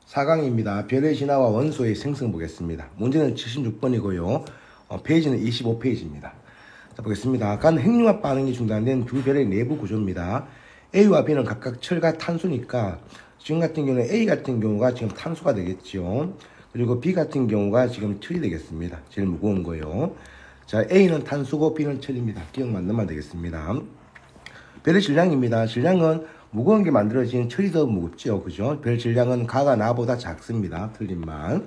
4강입니다. 별의 진화와 원소의 생성 보겠습니다. 문제는 76번이고요. 페이지는 25페이지입니다. 자, 보겠습니다. 간 핵융합 반응이 중단된 두 별의 내부 구조입니다. A와 B는 각각 철과 탄소니까 지금 같은 경우는 A 같은 경우가 지금 탄소가 되겠죠. 그리고 B 같은 경우가 지금 철이 되겠습니다. 제일 무거운 거요. 자, A는 탄소고 B는 철입니다. 기억 맞는 말 되겠습니다. 별의 질량입니다. 질량은 무거운 게 만들어진 철이 더 무겁죠. 그죠? 별 질량은 가가 나보다 작습니다. 틀린 말.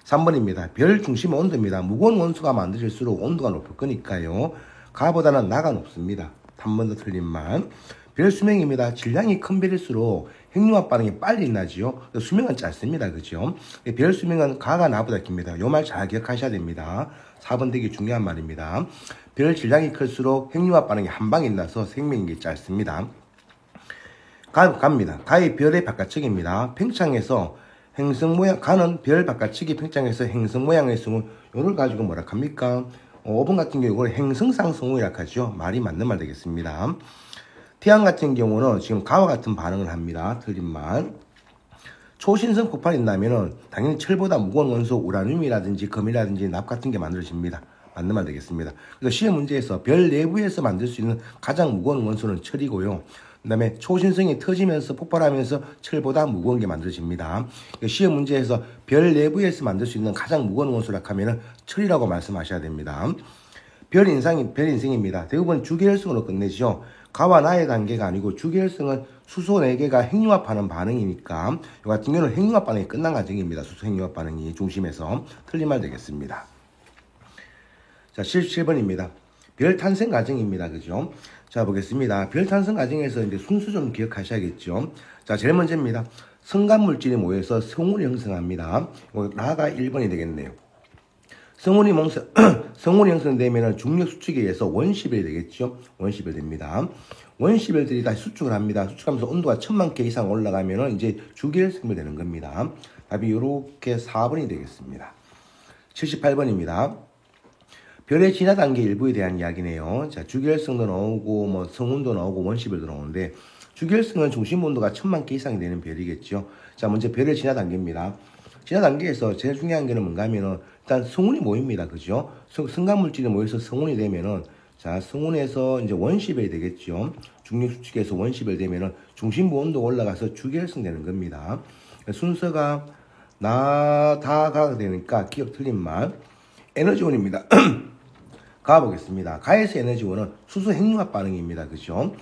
3번입니다. 별 중심 온도입니다. 무거운 원소가 만들어질수록 온도가 높을 거니까요. 가보다는 나가 높습니다. 한 번 더 틀린 말. 별 수명입니다. 질량이 큰 별일수록 핵융합 반응이 빨리 나지요. 수명은 짧습니다. 그죠? 별 수명은 가가 나보다 깁니다. 요 말 잘 기억하셔야 됩니다. 4번 되게 중요한 말입니다. 별 질량이 클수록 핵융합 반응이 한 방에 나서 생명이 짧습니다. 갑니다. 가의 별의 바깥측입니다. 팽창해서 행성 모양, 가는 별 바깥측이 팽창해서 행성 모양의 성우, 요를 가지고 뭐라 합니까? 5번 같은 경우 이걸 행성상 성우이라 하죠. 말이 맞는 말 되겠습니다. 태양 같은 경우는 지금 가와 같은 반응을 합니다. 틀린 말. 초신성 폭발이 나면은 당연히 철보다 무거운 원소 우라늄이라든지 금이라든지 납 같은 게 만들어집니다. 맞는 말 되겠습니다. 그래서 시험 문제에서 별 내부에서 만들 수 있는 가장 무거운 원소는 철이고요. 그 다음에 초신성이 터지면서 폭발하면서 철보다 무거운 게 만들어집니다. 시험 문제에서 별 내부에서 만들 수 있는 가장 무거운 원소라 하면 철이라고 말씀하셔야 됩니다. 별 인생입니다. 대부분 주계열성으로 끝내죠. 가와 나의 단계가 아니고 주계열성은 수소 4개가 핵융합하는 반응이니까 이 같은 경우는 핵융합 반응이 끝난 과정입니다. 수소 핵융합 반응이 중심에서 틀린 말 되겠습니다. 자, 77번입니다. 별 탄생 과정입니다. 그죠? 자, 보겠습니다. 별 탄생 과정에서 이제 순수 좀 기억하셔야겠죠. 자, 제일 먼저입니다. 성간 물질이 모여서 성운이 형성합니다. 나가 1번이 되겠네요. 성운이 형성되면 중력 수축에 의해서 원시별이 되겠죠. 원시별 됩니다. 원시별들이 다시 수축을 합니다. 수축하면서 온도가 1000만 K 이상 올라가면 이제 주계열성이 되는 겁니다. 답이 이렇게 4번이 되겠습니다. 78번입니다. 별의 진화 단계 일부에 대한 이야기네요. 자, 주계열성도 나오고, 뭐, 성운도 나오고, 원시별도 나오는데, 주계열성은 중심 온도가 1000만 K 이상이 되는 별이겠죠. 자, 먼저 별의 진화 단계입니다. 진화 단계에서 제일 중요한 게는 뭔가 하면은, 일단 성운이 모입니다. 그죠? 성간물질이 모여서 성운이 되면은, 자, 성운에서 이제 원시별이 되겠죠. 중력 수축에서 원시별 되면은, 중심부 온도가 올라가서 주계열성 되는 겁니다. 순서가, 다가 되니까, 기억 틀린 말. 에너지원입니다. 가보겠습니다. 가에서 에너지원은 수소 핵융합 반응입니다. 그죠?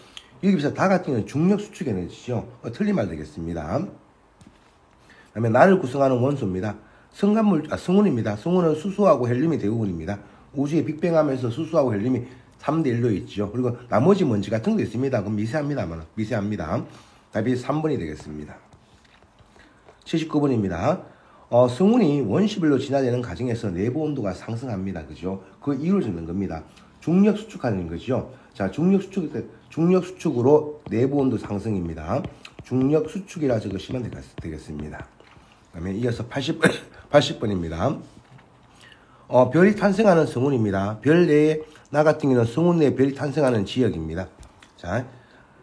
여기서 다 같은 경우는 중력 수축 에너지죠. 틀린 말 되겠습니다. 그 다음에 나를 구성하는 원소입니다. 성운입니다. 성운은 수소하고 헬륨이 대부분입니다. 우주에 빅뱅하면서 수소하고 헬륨이 3대1로 있죠. 그리고 나머지 먼지 같은 것도 있습니다. 그럼 미세합니다. 답이 3번이 되겠습니다. 79번입니다. 성운이 원시별로 진화되는 과정에서 내부 온도가 상승합니다. 그죠? 그 이유를 듣는 겁니다. 중력 수축하는 거죠. 자, 중력 수축으로 내부 온도 상승입니다. 중력 수축이라 적으시면 되겠습니다. 그 다음에 이어서 80번입니다. 별이 탄생하는 성운입니다. 별 내에, 나 같은 경우는 성운 내에 별이 탄생하는 지역입니다. 자,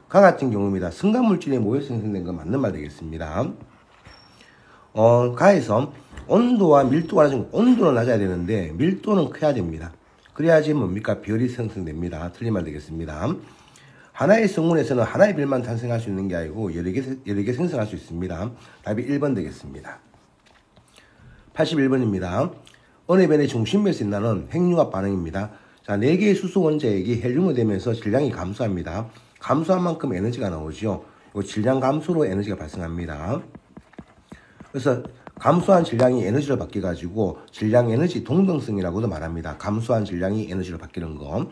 가 같은 경우입니다. 성간물질에 모여서 생성된 건 맞는 말 되겠습니다. 가에서 온도와 밀도가 온도는 낮아야 되는데 밀도는 커야 됩니다. 그래야지 뭡니까? 별이 생성됩니다. 틀린 말 되겠습니다. 하나의 성운에서는 하나의 별만 탄생할 수 있는 게 아니고 여러 개 생성할 수 있습니다. 답이 1번 되겠습니다. 81번입니다. 어느 별의 중심에서 일어나는 핵융합 반응입니다. 자, 4개의 수소 원자액이 헬륨이 되면서 질량이 감소합니다. 감소한 만큼 에너지가 나오죠. 질량 감소로 에너지가 발생합니다. 그래서 감소한 질량이 에너지로 바뀌어가지고 질량 에너지 동등성이라고도 말합니다. 감소한 질량이 에너지로 바뀌는 거.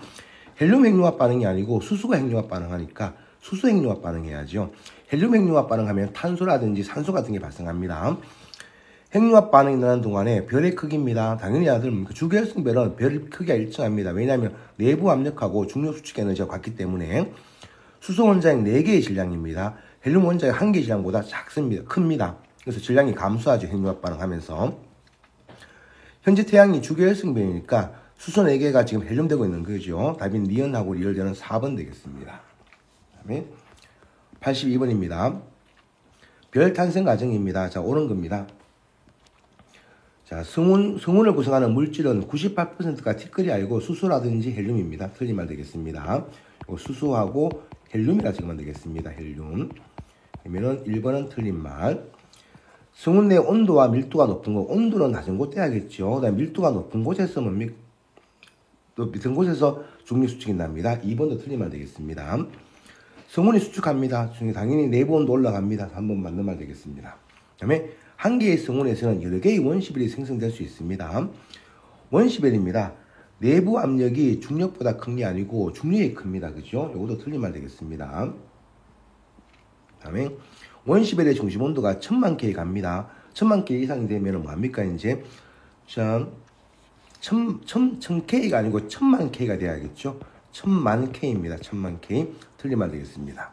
헬륨 핵융합 반응이 아니고 수소가 핵융합 반응하니까 수소 핵융합 반응해야죠. 헬륨 핵융합 반응하면 탄소라든지 산소 같은 게 발생합니다. 핵융합 반응이 일어나는 동안에 별의 크기입니다. 당연히 아들 주계열성 별은 별 크기가 일정합니다. 왜냐하면 내부 압력하고 중력 수축 에너지가 같기 때문에 수소 원자핵 4개의 질량입니다. 헬륨 원자핵 1개의 질량보다 큽니다. 그래서 질량이 감소하죠. 핵융합 반응하면서. 현재 태양이 주계열성 별이니까 수소 4개가 지금 헬륨되고 있는 거죠. 답이 니은하고 리얼되는 4번 되겠습니다. 그 다음에 82번입니다. 별 탄생 과정입니다. 자, 옳은 겁니다. 자, 성운을 구성하는 물질은 98%가 티끌이알고 수소라든지 헬륨입니다. 틀린 말 되겠습니다. 수소하고 헬륨이라 적으면 되겠습니다. 헬륨. 그러면은 1번은 틀린 말. 성운 내 온도와 밀도가 높은 곳, 온도는 낮은 곳 떼야겠죠. 그다음에 밀도가 높은 곳에서 뭡니까? 또 밑은 곳에서 중력 수축이 납니다. 2번도 틀린 말 되겠습니다. 성운이 수축합니다. 당연히 내부 온도 올라갑니다. 3번 맞는 말 되겠습니다. 그 다음에 한 개의 성운에서는 여러 개의 원시별이 생성될 수 있습니다. 원시별입니다. 내부 압력이 중력보다 큰 게 아니고 중력이 큽니다. 그죠? 이것도 틀린 말 되겠습니다. 그 다음에 원시별의 중심 온도가 1000만 K 갑니다. 1000만 K 이상이 되면 뭐합니까? 이제 1000K가 아니고 1000만 K가 돼야겠죠. 1000만 K입니다. 1000만 K. 틀린 말 되겠습니다.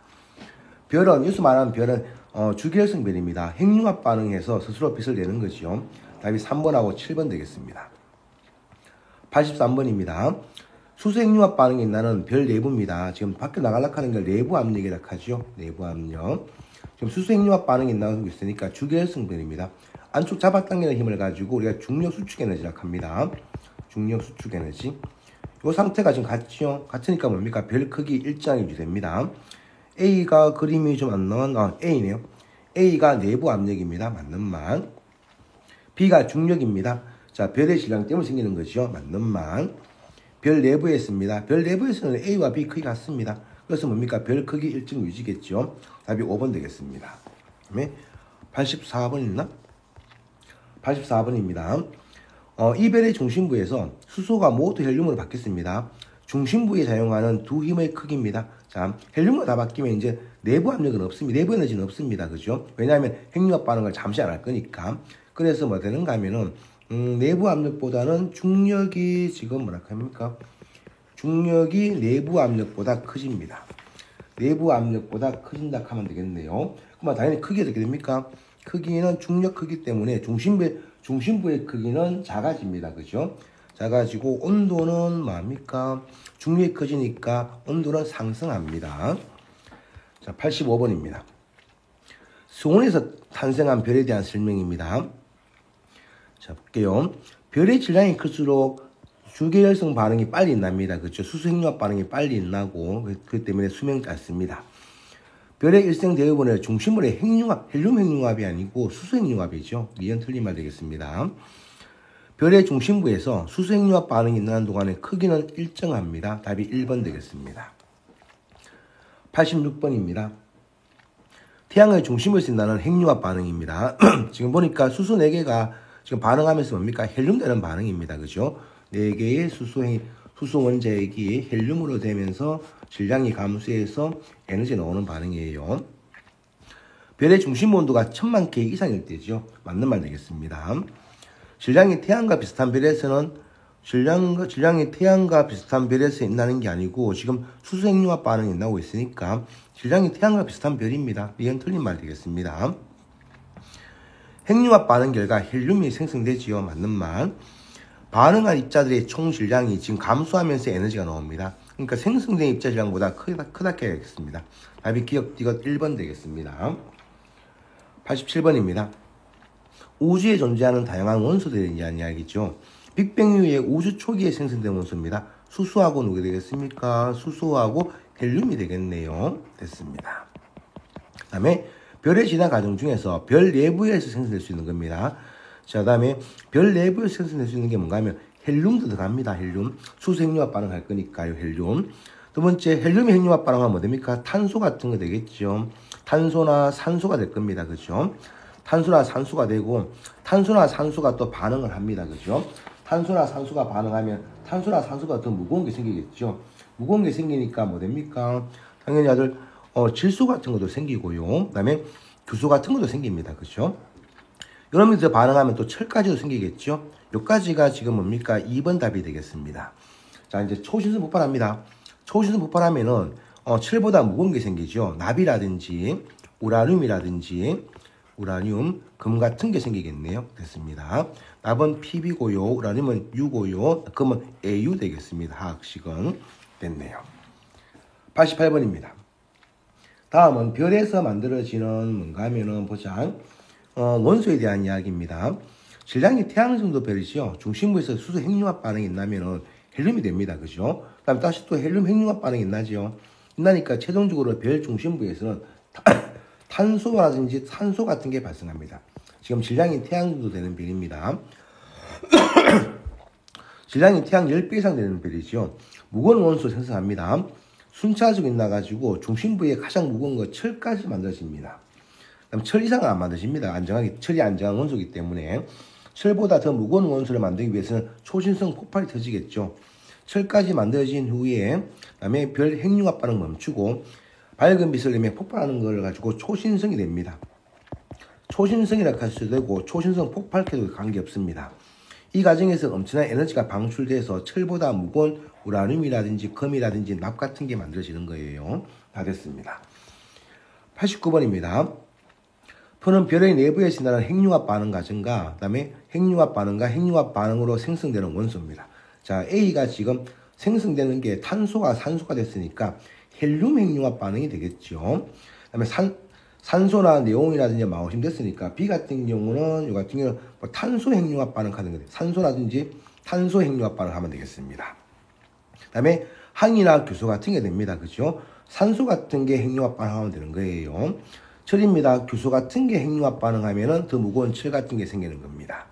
별은, 여기서 말하는 별은 주기혈성 별입니다. 핵융합 반응해서 스스로 빛을 내는 거죠. 답이 3번하고 7번 되겠습니다. 83번입니다. 수소 핵융합 반응이 나는 별 내부입니다. 지금 밖에 나가려고 하는 걸 내부 압력이라고 하죠. 내부 압력. 지금 수소 핵융합 반응이 나오고 있으니까 주기혈성 별입니다. 안쪽 잡아당기는 힘을 가지고 우리가 중력 수축 에너지라고 합니다. 중력 수축 에너지. 이 상태가 지금 같죠? 같으니까 뭡니까? 별 크기 일정이 유지됩니다. A가 그림이 좀 안 나온, A네요. A가 내부 압력입니다. 맞는 말. B가 중력입니다. 자, 별의 질량 때문에 생기는 거죠. 맞는 말. 별 내부에 있습니다. 별 내부에서는 A와 B 크기 같습니다. 그래서 뭡니까? 별 크기 일정 유지겠죠. 답이 5번 되겠습니다. 그다음에 84번 있나? 84번입니다. 이 별의 중심부에서 수소가 모두 헬륨으로 바뀌었습니다. 중심부에 사용하는 두 힘의 크기입니다. 자, 헬륨으로 다 바뀌면 이제 내부 압력은 없습니다. 내부 에너지는 없습니다. 그죠? 왜냐하면 핵융합 반응을 잠시 안 할 거니까. 그래서 뭐 되는가 하면은, 내부 압력보다는 중력이 지금 뭐라 합니까? 중력이 내부 압력보다 커집니다. 내부 압력보다 커진다 하면 되겠네요. 그러면 당연히 크기가 어떻게 됩니까? 크기는 중력 크기 때문에 중심부의 크기는 작아집니다. 그죠? 작아지고 온도는 뭐합니까? 중력이 커지니까 온도는 상승합니다. 자, 85번입니다. 성운에서 탄생한 별에 대한 설명입니다. 자, 볼게요. 별의 질량이 클수록 주계열성 반응이 빨리 납니다. 그렇죠? 수소 핵융합 반응이 빨리 나고 그렇기 때문에 수명이 짧습니다. 별의 일생 대부분의 중심물의 헬륨 핵융합이 아니고 수소 핵융합이죠. 이건 틀린 말 되겠습니다. 별의 중심부에서 수소 핵융합 반응이 일어나는 동안에 크기는 일정합니다. 답이 1번 되겠습니다. 86번입니다. 태양의 중심에서 일어나는 핵융합 반응입니다. 지금 보니까 수소 4개가 지금 반응하면서 뭡니까? 헬륨 되는 반응입니다. 그죠? 4개의 수소 원자핵이 헬륨으로 되면서 질량이 감소해서 에너지 나오는 반응이에요. 별의 중심 온도가 1000만 K 이상일 때죠. 맞는 말 되겠습니다. 질량이 태양과 비슷한 별에서는 질량이 태양과 비슷한 별에서 일어나는 게 아니고 지금 수소 핵융합 반응이 나오고 있으니까 질량이 태양과 비슷한 별입니다. 이건 틀린 말 되겠습니다. 핵융합 반응 결과 헬륨이 생성되지요. 맞는 말. 반응한 입자들의 총 질량이 지금 감소하면서 에너지가 나옵니다. 그러니까 생성된 입자 질량보다 크다 해야겠습니다. 답이 기억 1번 되겠습니다. 87번입니다. 우주에 존재하는 다양한 원소들에 대한 이야기죠. 빅뱅 이후에 우주 초기에 생성된 원소입니다. 수소하고 누가 되겠습니까? 수소하고 헬륨이 되겠네요. 됐습니다. 그 다음에 별의 진화 과정 중에서 별 내부에서 생성될 수 있는 겁니다. 자, 그 다음에 별 내부에서 생성될 수 있는 게 뭔가 하면 헬륨도 들어갑니다. 헬륨. 수소 핵융합 반응할 거니까요. 헬륨. 두 번째, 헬륨이 핵융합 반응하면 뭐 됩니까? 탄소 같은 거 되겠죠. 탄소나 산소가 될 겁니다. 그죠? 탄소나 산소가 되고 탄소나 산소가 또 반응을 합니다. 그죠? 탄소나 산소가 반응하면 탄소나 산소가 더 무거운 게 생기겠죠. 무거운 게 생기니까 뭐 됩니까? 당연히 아들 질소 같은 것도 생기고요. 그 다음에 규소 같은 것도 생깁니다. 그죠? 이런 것들 반응하면 또 철까지도 생기겠죠. 요까지가 지금 뭡니까? 2번 답이 되겠습니다. 자, 이제 초신성 폭발합니다. 초신성 폭발하면은 철보다 무거운 게 생기죠. 납이라든지 우라늄이라든지 우라늄, 금 같은 게 생기겠네요. 됐습니다. 납은 Pb고요. 우라늄은 U고요. 금은 Au 되겠습니다. 화학식은 됐네요. 88번입니다. 다음은 별에서 만들어지는 뭔가 하면은 보자. 원소에 대한 이야기입니다. 질량이 태양 정도 별이죠. 중심부에서 수소 핵융합 반응이 있나면은 헬륨이 됩니다. 그죠? 그다음 다시 또 헬륨 핵융합 반응이 있나죠. 있나니까 최종적으로 별 중심부에서는 탄소라든지 산소 같은 게 발생합니다. 지금 질량이 태양 정도 되는 별입니다. 질량이 태양 10배 이상 되는 별이죠. 무거운 원소 생성합니다. 순차적으로 나가지고 중심부에 가장 무거운 거 철까지 만들어집니다. 그럼 철 이상은 안 만드십니다. 철이 안정한 원소이기 때문에 철보다 더 무거운 원소를 만들기 위해서는 초신성 폭발이 터지겠죠. 철까지 만들어진 후에 그다음에 별 핵융합 반응 멈추고 밝은 빛을 내며 폭발하는 걸 가지고 초신성이 됩니다. 초신성이라고 할 수도 되고 초신성 폭발해도 관계없습니다. 이 과정에서 엄청난 에너지가 방출돼서 철보다 무거운 우라늄이라든지 금이라든지 납 같은 게 만들어지는 거예요. 다 됐습니다. 89번입니다. 표는 별의 내부에서 일어나는 핵융합 반응 과정과 그다음에 핵융합 반응과 핵융합 반응으로 생성되는 원소입니다. 자, A가 지금 생성되는 게 탄소가 산소가 됐으니까 헬륨 핵융합 반응이 되겠죠. 그다음에 산소나 네온이라든지 마오심 됐으니까 B 같은 경우는 이 같은 경우는 뭐 탄소 핵융합 반응하는 거예요. 산소라든지 탄소 핵융합 반응하면 되겠습니다. 그다음에 항이나 규소 같은 게 됩니다. 그죠? 산소 같은 게 핵융합 반응하면 되는 거예요. 철입니다. 규소 같은 게 핵융합 반응하면은 더 무거운 철 같은 게 생기는 겁니다.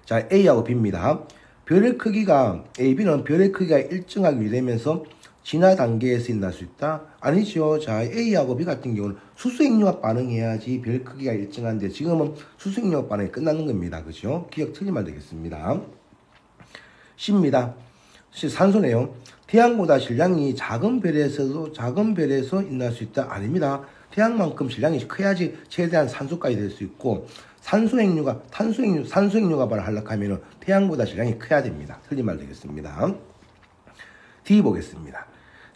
자, A하고 B입니다. 별의 크기가 A, B는 별의 크기가 일정하게 되면서 진화 단계에서 일어날 수 있다? 아니죠. 자, A하고 B 같은 경우는 수소 핵융합 반응해야지 별 크기가 일정한데 지금은 수소 핵융합 반응이 끝나는 겁니다. 그죠? 기억 틀리면 되겠습니다. C입니다. 산소네요. 태양보다 질량이 작은 별에서 일어날 수 있다? 아닙니다. 태양만큼 질량이 커야지 최대한 산소까지 될 수 있고 산소 핵융합 반응을 하려고 하면 태양보다 질량이 커야 됩니다. 틀린 말 되겠습니다. D 보겠습니다.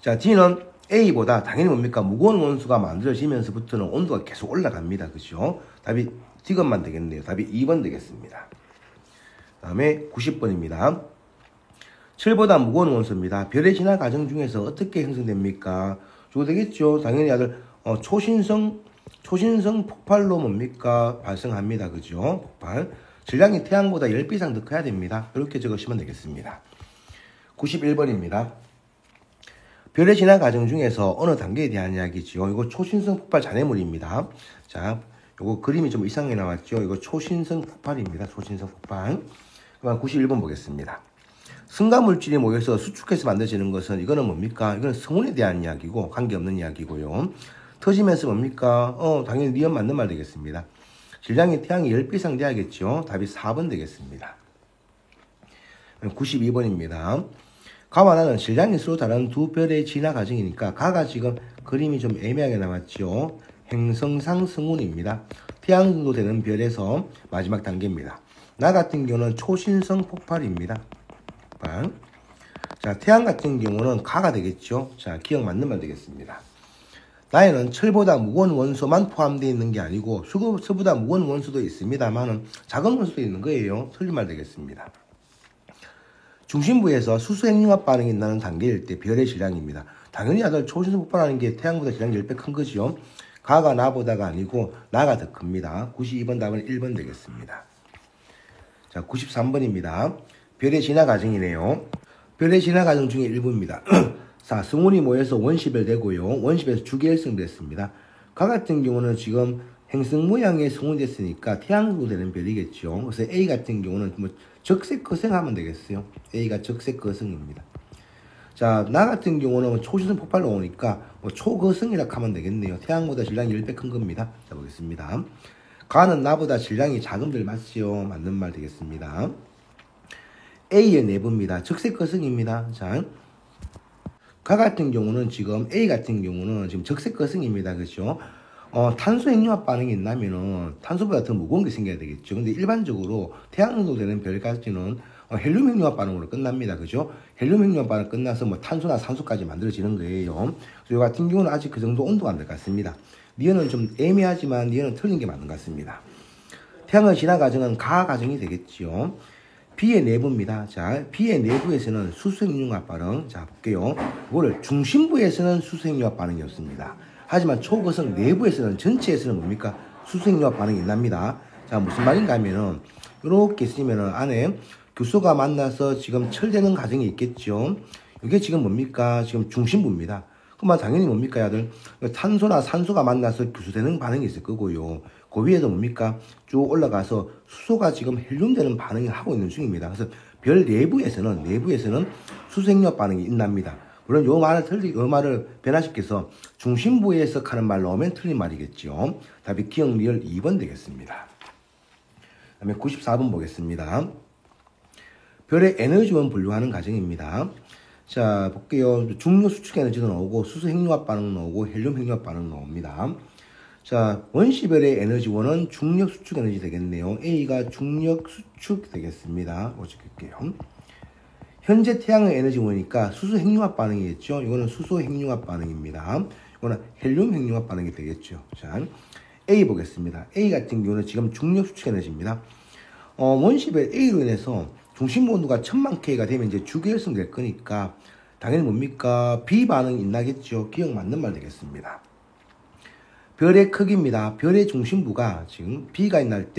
자, D는 A보다 당연히 뭡니까? 무거운 원소가 만들어지면서부터는 온도가 계속 올라갑니다. 그죠? 답이 D것만 되겠네요. 답이 2번 되겠습니다. 다음에 90번입니다. 철보다 무거운 원소입니다. 별의 진화 과정 중에서 어떻게 형성됩니까? 저거 되겠죠? 당연히 아들 초신성 폭발로 뭡니까? 발생합니다. 그죠? 폭발. 질량이 태양보다 10배 이상 더 커야 됩니다. 이렇게 적으시면 되겠습니다. 91번입니다. 별의 진화 과정 중에서 어느 단계에 대한 이야기지요. 이거 초신성 폭발 잔해물입니다. 자, 요거 그림이 좀 이상하게 나왔죠. 이거 초신성 폭발입니다. 초신성 폭발. 그럼 91번 보겠습니다. 승가물질이 모여서 수축해서 만들어지는 것은 이거는 뭡니까? 이거는 성운에 대한 이야기고 관계없는 이야기고요. 터지면서 뭡니까? 당연히 니은 맞는 말 되겠습니다. 질량이 태양이 10배 이상 돼야겠죠. 답이 4번 되겠습니다. 92번입니다. 가와 나는 질량이 서로 다른 두 별의 진화 과정이니까 가가 지금 그림이 좀 애매하게 나왔죠. 행성상 성운입니다. 태양 정도 되는 별에서 마지막 단계입니다. 나 같은 경우는 초신성 폭발입니다. 폭발. 자, 태양 같은 경우는 가가 되겠죠. 자, 기억 맞는 말 되겠습니다. 나에는 철보다 무거운 원소만 포함되어 있는 게 아니고 수보다 무거운 원소도 있습니다만은 작은 원소도 있는 거예요. 틀린 말 되겠습니다. 중심부에서 수소 핵융합 반응이 일어나는 단계일 때 별의 질량입니다. 당연히 아들 초신성 폭발하는 게 태양보다 질량이 10배 큰 거죠. 가가 나보다가 아니고 나가 더 큽니다. 92번 답은 1번 되겠습니다. 자, 93번입니다. 별의 진화 과정이네요. 별의 진화 과정 중에 일부입니다. 자, 성운이 모여서 원시별 되고요. 원시별에서 주계열성됐습니다. 가 같은 경우는 지금 행성 모양의 성운이 됐으니까 태양 정도 되는 별이겠죠. 그래서 A 같은 경우는 뭐 적색 거성하면 되겠어요. A가 적색 거성입니다. 자, 나 같은 경우는 초신성 폭발로 오니까 뭐 초거성이라고 하면 되겠네요. 태양보다 질량이 10배 큰 겁니다. 자, 보겠습니다. 가는 나보다 질량이 작은 별 맞지요? 맞는 말 되겠습니다. A의 내부입니다. 적색 거성입니다. 자, 가 같은 경우는 지금 A 같은 경우는 지금 적색 거성입니다. 그렇죠? 탄소 핵융합 반응이 있나면은 탄소보다 더 무거운 게 생겨야 되겠죠. 근데 일반적으로 태양 정도 되는 별까지는 헬륨 핵융합 반응으로 끝납니다. 그죠? 헬륨 핵융합 반응 끝나서 뭐 탄소나 산소까지 만들어지는 거예요. 그래서 이 같은 경우는 아직 그 정도 온도가 안 될 것 같습니다. 니은은 좀 애매하지만 니은은 틀린 게 맞는 것 같습니다. 태양의 진화 과정은 가 과정이 되겠죠. B의 내부입니다. 자, B의 내부에서는 수소 핵융합 반응. 자, 볼게요. 이거를 중심부에서는 수소 핵융합 반응이 없습니다. 하지만 초거성 내부에서는 전체에서는 뭡니까? 수소핵융합 반응이 일어납니다. 자, 무슨 말인가 하면은 이렇게 쓰면은 안에 규소가 만나서 지금 철되는 과정이 있겠죠. 이게 지금 뭡니까? 지금 중심부입니다. 그러면 당연히 뭡니까, 아들? 탄소나 산소가 만나서 규소되는 반응이 있을 거고요. 그 위에도 뭡니까? 쭉 올라가서 수소가 지금 헬륨되는 반응을 하고 있는 중입니다. 그래서 별 내부에서는 수소핵융합 반응이 일어납니다. 물론 요 말을 변화시켜서 중심부에서 하는 말로 하면 틀린 말이겠죠. 답이 기억 리얼 2번 되겠습니다. 다음에 94번 보겠습니다. 별의 에너지원 분류하는 과정입니다. 자, 볼게요. 중력 수축 에너지도 나오고 수소 핵융합 반응 나오고 헬륨 핵융합 반응 나옵니다. 자, 원시별의 에너지원은 중력 수축 에너지 되겠네요. A가 중력 수축 되겠습니다. 어떻게할게요? 현재 태양의 에너지원이니까 수소 핵융합 반응이겠죠. 이거는 수소 핵융합 반응입니다. 이거는 헬륨 핵융합 반응이 되겠죠. 자, A 보겠습니다. A 같은 경우는 지금 중력 수축 에너지입니다. 원시별 A로 인해서 중심부 온도가 1000만 K가 되면 이제 주계열성 될 거니까 당연히 뭡니까? B 반응이 일어나겠죠. 기억 맞는 말 되겠습니다. 별의 크기입니다. 별의 중심부가 지금 B가 일어날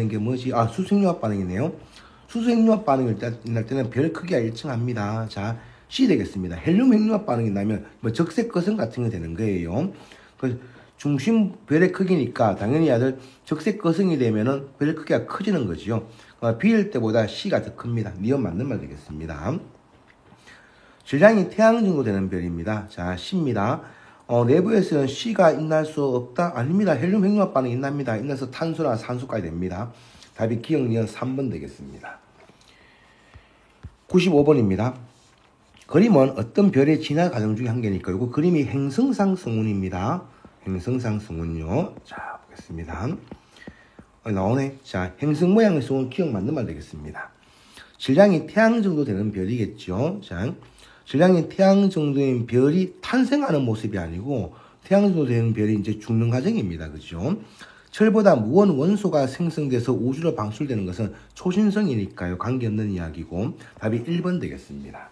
게 뭐지? 아, 수소핵융합 반응이네요. 수소핵융합 반응이 일어날 때는 별 크기가 일정합니다. 자, C 되겠습니다. 헬륨 핵융합 반응이 나면 뭐 적색 거성 같은 게 되는 거예요. 그 중심 별의 크기니까 당연히 아들 적색 거성이 되면은 별의 크기가 커지는 거지요. B일 때보다 C가 더 큽니다. 니은 맞는 말 되겠습니다. 질량이 태양 정도 되는 별입니다. 자, C입니다. 내부에서는 C가 일어날 수 없다? 아닙니다. 헬륨 핵융합 반응이 일어납니다. 일어나서 탄소나 산소까지 됩니다. 답이 기억 니은 3번 되겠습니다. 95번입니다. 그림은 어떤 별의 진화 과정 중에 한 개니까 이거 그림이 행성상 성운입니다. 행성상 성운요. 자, 보겠습니다. 나오네. 자, 행성 모양의 성운 기억 맞는 말 되겠습니다. 질량이 태양 정도 되는 별이겠죠. 자, 질량이 태양 정도인 별이 탄생하는 모습이 아니고 태양 정도 되는 별이 이제 죽는 과정입니다. 그죠? 철보다 무거운 원소가 생성돼서 우주로 방출되는 것은 초신성이니까요. 관계없는 이야기고 답이 1번 되겠습니다.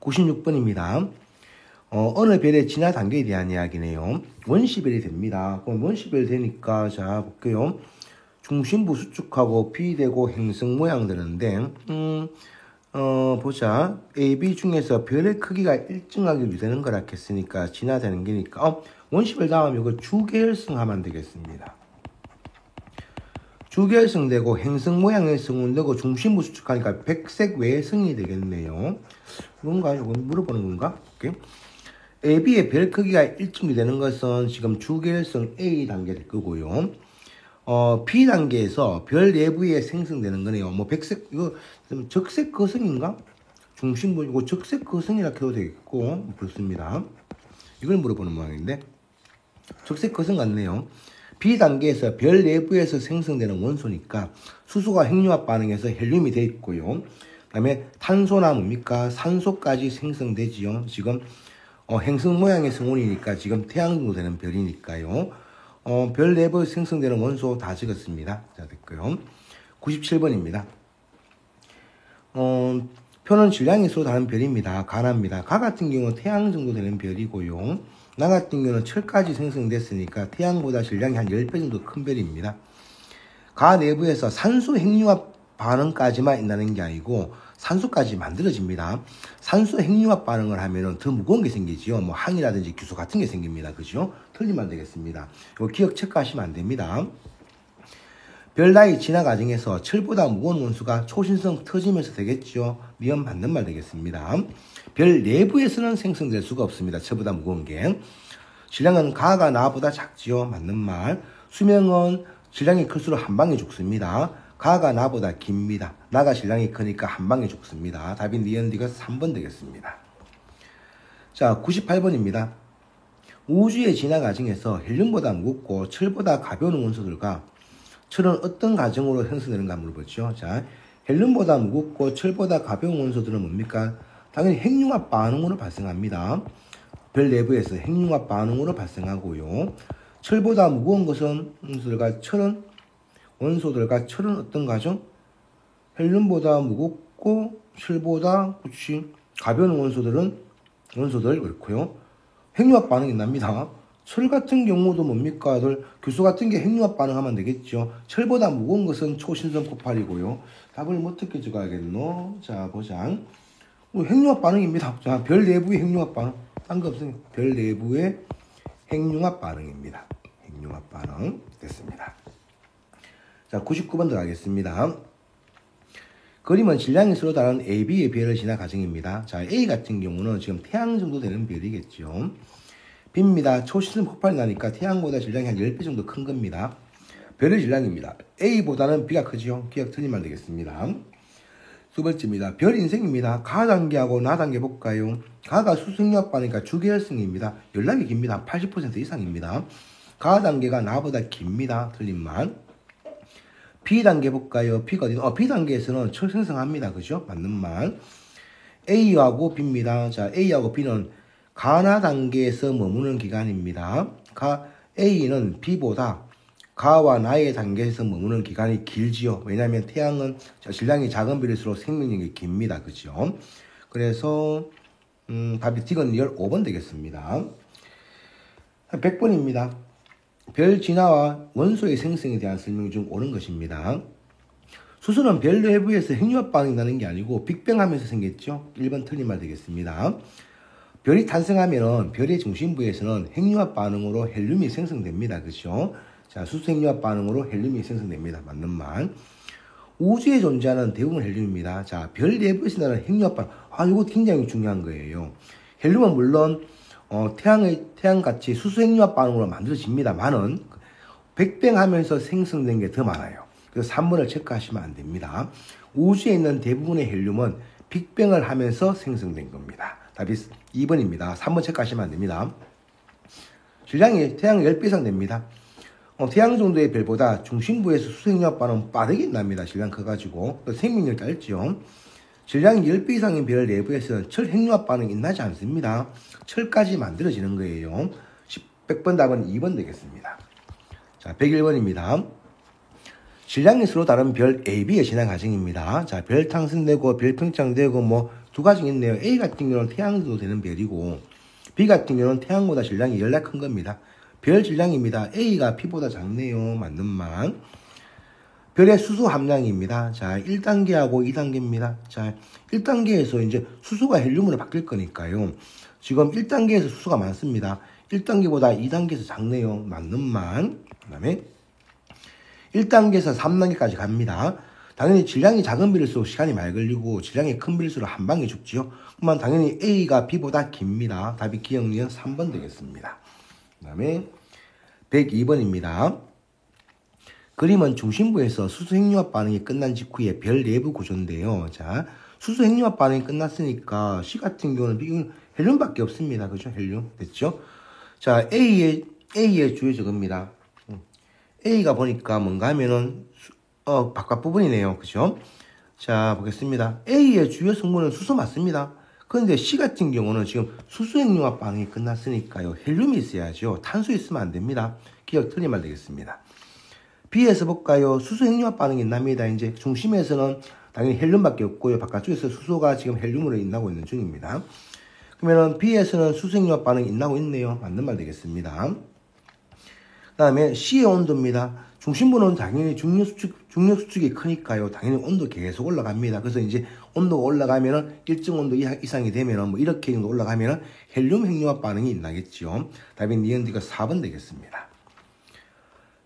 96번입니다. 어느 별의 진화 단계에 대한 이야기네요. 원시별이 됩니다. 그럼 원시별이 되니까 자 볼게요. 중심부 수축하고 B 되고 행성 모양 되는데 보자. A, B 중에서 별의 크기가 일정하게 유지되는 거라 했으니까 진화되는 게니까 원시별 다음에 이거 주계열성 하면 되겠습니다. 주계열성 되고 행성 모양의 성은 되고 중심부 수축하니까 백색 외성이 되겠네요. 이건가? 이건 물어보는 건가? 오케이. A, B의 별 크기가 일정이 되는 것은 지금 주계열성 A 단계 될 거고요. B 단계에서 별 내부에 생성되는 거네요. 뭐 백색 이거 적색 거성인가? 중심부 이거 적색 거성이라 해도 되겠고 그렇습니다. 이걸 물어보는 모양인데 적색 거성 같네요. B 단계에서 별 내부에서 생성되는 원소니까 수소가 핵융합 반응해서 헬륨이 되어 있고요. 그다음에 탄소나 뭡니까? 산소까지 생성되지요. 지금 행성 모양의 성운이니까 지금 태양 정도 되는 별이니까요. 별 내부에 생성되는 원소 다 적었습니다. 자, 됐고요. 97번입니다. 표는 질량이 서로 다른 별입니다. 가나입니다. 가 같은 경우는 태양 정도 되는 별이고요. 나 같은 경우는 철까지 생성됐으니까 태양보다 질량이 한 10배 정도 큰 별입니다. 가 내부에서 산소 핵융합 반응까지만 일어나는 게 아니고 산소까지 만들어집니다. 산소 핵융합 반응을 하면은 더 무거운 게 생기지요. 뭐 항이라든지 규소 같은 게 생깁니다. 그죠? 틀리면 안 되겠습니다. 이거 기억 체크하시면 안 됩니다. 별 나이 진화 과정에서 철보다 무거운 원소가 초신성 터지면서 되겠죠. 니은 맞는 말 되겠습니다. 별 내부에서는 생성될 수가 없습니다. 철보다 무거운 게. 질량은 가가 나보다 작지요. 맞는 말. 수명은 질량이 클수록 한 방에 죽습니다. 가가 나보다 깁니다. 나가 질량이 크니까 한 방에 죽습니다. 답이 니은디가 3번 되겠습니다. 자, 98번입니다. 우주의 진화 과정에서 헬륨보다 무겁고 철보다 가벼운 원소들과 철은 어떤 과정으로 형성되는가 물어보죠. 자, 헬륨보다 무겁고 철보다 가벼운 원소들은 뭡니까? 당연히 핵융합 반응으로 발생합니다. 별 내부에서 핵융합 반응으로 발생하고요. 철보다 무거운 것은 원소들과 철은 어떤 과정? 헬륨보다 무겁고 철보다 가벼운 원소들 그렇고요. 핵융합 반응이 납니다. 철 같은 경우도 뭡니까? 규소 같은 게 핵융합 반응하면 되겠죠. 철보다 무거운 것은 초신성 폭발이고요. 답을 어떻게 적어야겠노? 자, 보자. 핵융합 반응입니다. 자, 별 내부의 핵융합 반응. 딴 거 없으니까 별 내부의 핵융합 반응입니다. 핵융합 반응 됐습니다. 자, 99번 들어가겠습니다. 그림은 질량이 서로 다른 A, B의 별을 지나 가정입니다. 자, A 같은 경우는 지금 태양 정도 되는 별이겠죠. B입니다. 초신성 폭발이 나니까 태양보다 질량이 한 10배 정도 큰 겁니다. 별의 질량입니다. A보다는 B가 크죠. 기억 틀리면 되겠습니다. 두 번째입니다. 별 인생입니다. 가 단계하고 나 단계 볼까요? 가가 수승융합 반응이니까 주계열성입니다. 연락이 깁니다. 80% 이상입니다. 가 단계가 나보다 깁니다. 틀린만. B 단계 볼까요? B가 어디? B 단계에서는 철 생성합니다. 그죠? 맞는 말. A하고 B입니다. 자, A하고 B는 가나 단계에서 머무는 기간입니다. A는 B보다 가와 나의 단계에서 머무는 기간이 길지요. 왜냐하면 태양은 질량이 작은 별일수록 생명력이 깁니다. 그죠? 그래서 답이 D건 15번 되겠습니다. 100번입니다. 별 진화와 원소의 생성에 대한 설명 중 옳은 것입니다. 수소는 별 내부에서 핵융합 반응이 나는 게 아니고 빅뱅하면서 생겼죠. 1번 틀린 말 되겠습니다. 별이 탄생하면 별의 중심부에서는 핵융합 반응으로 헬륨이 생성됩니다. 그죠? 자, 수소 핵융합 반응으로 헬륨이 생성됩니다. 맞는 말. 우주에 존재하는 대부분 헬륨입니다. 자, 별 내부에서 나는 핵융합 반응. 이거 굉장히 중요한 거예요. 헬륨은 물론 태양같이 수소 핵융합 반응으로 만들어집니다만은 백뱅하면서 생성된 게 더 많아요. 그래서 3번을 체크하시면 안 됩니다. 우주에 있는 대부분의 헬륨은 빅뱅을 하면서 생성된 겁니다. 답이 2번입니다. 3번 체크하시면 안 됩니다. 질량이 태양 10배 이상 됩니다. 태양 정도의 별보다 중심부에서 수소 핵융합 반응 빠르게 납니다. 질량 커가지고. 생명력이 짧죠. 질량이 10배 이상인 별 내부에서는 철 핵융합 반응이 나지 않습니다. 철까지 만들어지는 거예요. 100번 답은 2번 되겠습니다. 자, 101번입니다. 질량이 서로 다른 별 A, B의 진화 과정입니다. 자, 별 탄생되고 별 팽창되고 뭐 두 가지가 있네요. A 같은 경우는 태양 정도 되는 별이고 B 같은 경우는 태양보다 질량이 10배 큰 겁니다. 별 질량입니다. A가 B보다 작네요. 맞는 말. 별의 수소 함량입니다. 자, 1단계하고 2단계입니다. 자, 1단계에서 이제 수소가 헬륨으로 바뀔 거니까요. 지금 1단계에서 수소가 많습니다. 1단계보다 2단계에서 작네요. 맞는 말. 그 다음에 1단계에서 3단계까지 갑니다. 당연히 질량이 작은 별일수록 시간이 많이 걸리고 질량이 큰 별일수록 한 방에 죽지요. 그러면 당연히 A가 B보다 깁니다. 답이 기억니은 3번 되겠습니다. 그 다음에 102번입니다. 그림은 중심부에서 수소 핵융합 반응이 끝난 직후에 별 내부 구조인데요. 자, 수소 핵융합 반응이 끝났으니까 C 같은 경우는 헬륨밖에 없습니다. 그죠? 헬륨. 됐죠? 자, A의 주요 적입니다. A가 보니까 뭔가 하면은 바깥 부분이네요. 그죠? 자, 보겠습니다. A의 주요 성분은 수소 맞습니다. 그런데 C 같은 경우는 지금 수소 핵융합 반응이 끝났으니까요. 헬륨이 있어야죠. 탄소 있으면 안 됩니다. 기억 틀린 말 되겠습니다. B에서 볼까요? 수소 핵융합 반응이 납니다. 이제 중심에서는 당연히 헬륨밖에 없고요. 바깥쪽에서 수소가 지금 헬륨으로 인나고 있는 중입니다. 그러면은 B에서는 수소 핵융합 반응이 인나고 있네요. 맞는 말 되겠습니다. 그 다음에 C의 온도입니다. 중심부는 당연히 중력 수축이 크니까요. 당연히 온도 계속 올라갑니다. 그래서 이제 온도가 올라가면은 일정 온도 이상이 되면은 뭐 이렇게 정도 올라가면은 헬륨 핵융합 반응이 나겠죠. 답이 니은디가 4번 되겠습니다.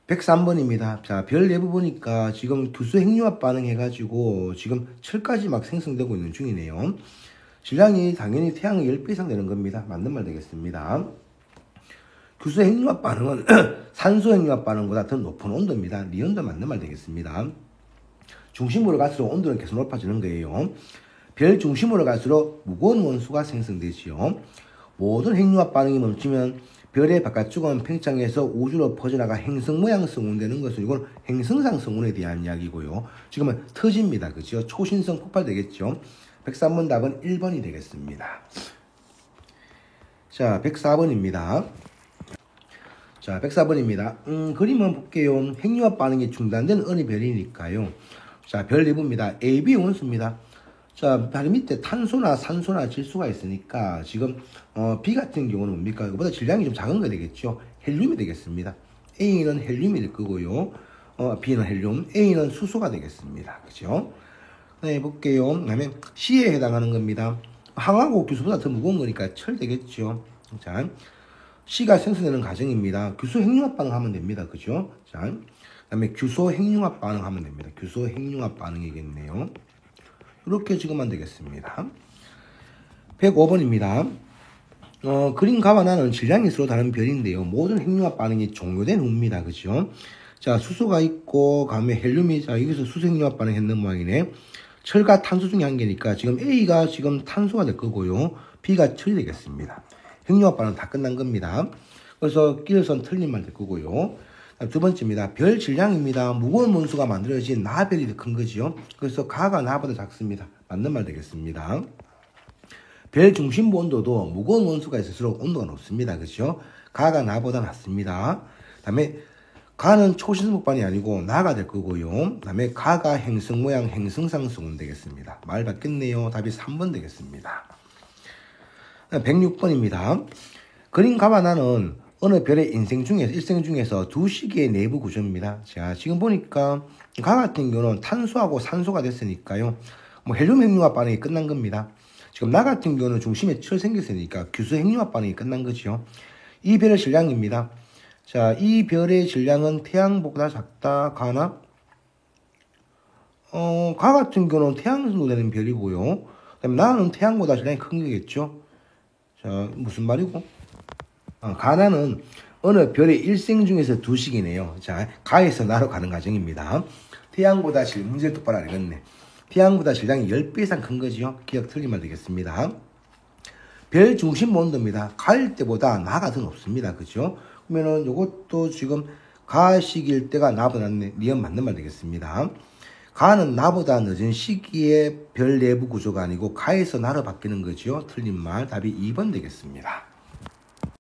103번입니다. 자, 별 내부 보니까 지금 규소 핵융합 반응 해가지고 지금 철까지 막 생성되고 있는 중이네요. 질량이 당연히 태양의 10배 이상 되는 겁니다. 맞는 말 되겠습니다. 규소 핵융합 반응은 산소 핵융합 반응보다 더 높은 온도입니다. 니은도 맞는 말 되겠습니다. 중심으로 갈수록 온도는 계속 높아지는 거예요. 별 중심으로 갈수록 무거운 원소가 생성되지요. 모든 핵융합 반응이 멈추면 별의 바깥쪽은 팽창해서 우주로 퍼져나가 행성 모양 성운되는 것은 이건 행성상 성운에 대한 이야기고요. 지금은 터집니다. 그죠? 초신성 폭발되겠죠. 103번 답은 1번이 되겠습니다. 자, 104번입니다. 자, 104번입니다. 그림은 볼게요. 핵융합 반응이 중단된 어느 별이니까요. 자, 별 내부입니다. AB 원소입니다. 자, 바로 밑에 탄소나 산소나 질소가 있으니까 지금 B 같은 경우는 뭡니까? 이거보다 질량이 좀 작은 거 되겠죠. 헬륨이 되겠습니다. A는 헬륨이 될 거고요. B는 헬륨, A는 수소가 되겠습니다. 그죠? 네, 볼게요. 그다음에 C에 해당하는 겁니다. 항하고 규소보다 더 무거운 거니까 철 되겠죠. 자, C가 생성되는 과정입니다. 규소 핵융합 반응하면 됩니다. 그죠? 자, 그다음에 규소 핵융합 반응하면 됩니다. 규소 핵융합 반응이겠네요. 이렇게 지금만 되겠습니다. 105번입니다. 그림가와 나는 질량이 서로 다른 별인데요. 모든 핵융합 반응이 종료된 후입니다. 그죠? 자, 수소가 있고, 다음에 헬륨이, 자, 여기서 수소 핵융합 반응 했는 모양이네. 철과 탄소 중에 한 개니까 지금 A가 지금 탄소가 될 거고요. B가 철이 되겠습니다. 핵융합 반응 다 끝난 겁니다. 그래서 끼어선 틀린 말 될 거고요. 두 번째입니다. 별 질량입니다. 무거운 원소가 만들어진 나별이 더 큰 거죠. 그래서 가가 나보다 작습니다. 맞는 말 되겠습니다. 별 중심부 온도도 무거운 원소가 있을수록 온도가 높습니다. 그렇죠? 가가 나보다 낮습니다. 다음에 가는 초신성폭반이 아니고 나가 될 거고요. 다음에 가가 행성 모양 행성상승은 되겠습니다. 말 바뀌었네요. 답이 3번 되겠습니다. 106번입니다. 그린 가와 나는 어느 별의 일생 중에서 두 시기의 내부 구조입니다. 자, 지금 보니까 가 같은 경우는 탄소하고 산소가 됐으니까요. 헬륨 핵융합 반응이 끝난 겁니다. 지금 나 같은 경우는 중심에 철 생겼으니까 규소 핵융합 반응이 끝난 거죠. 이 별의 질량입니다. 자, 이 별의 질량은 태양보다 작다, 가나? 가 같은 경우는 태양 정도 되는 별이고요. 그다음에 나는 태양보다 질량이 큰 거겠죠. 자, 무슨 말이고? 가나는 어느 별의 일생 중에서 두 식이네요. 자, 가에서 나로 가는 과정입니다. 태양보다 문제를 똑바로 알겠네. 태양보다 질량이 10배 이상 큰 거지요. 기억 틀리면 되겠습니다. 별 중심 온도입니다. 가일 때보다 나가 더 높습니다. 그죠? 그러면은 요것도 지금 가식일 때가 나보다 니은 맞는 말 되겠습니다. 가는 나보다 늦은 시기에 별 내부 구조가 아니고 가에서 나로 바뀌는 거죠. 틀린 말 답이 2번 되겠습니다.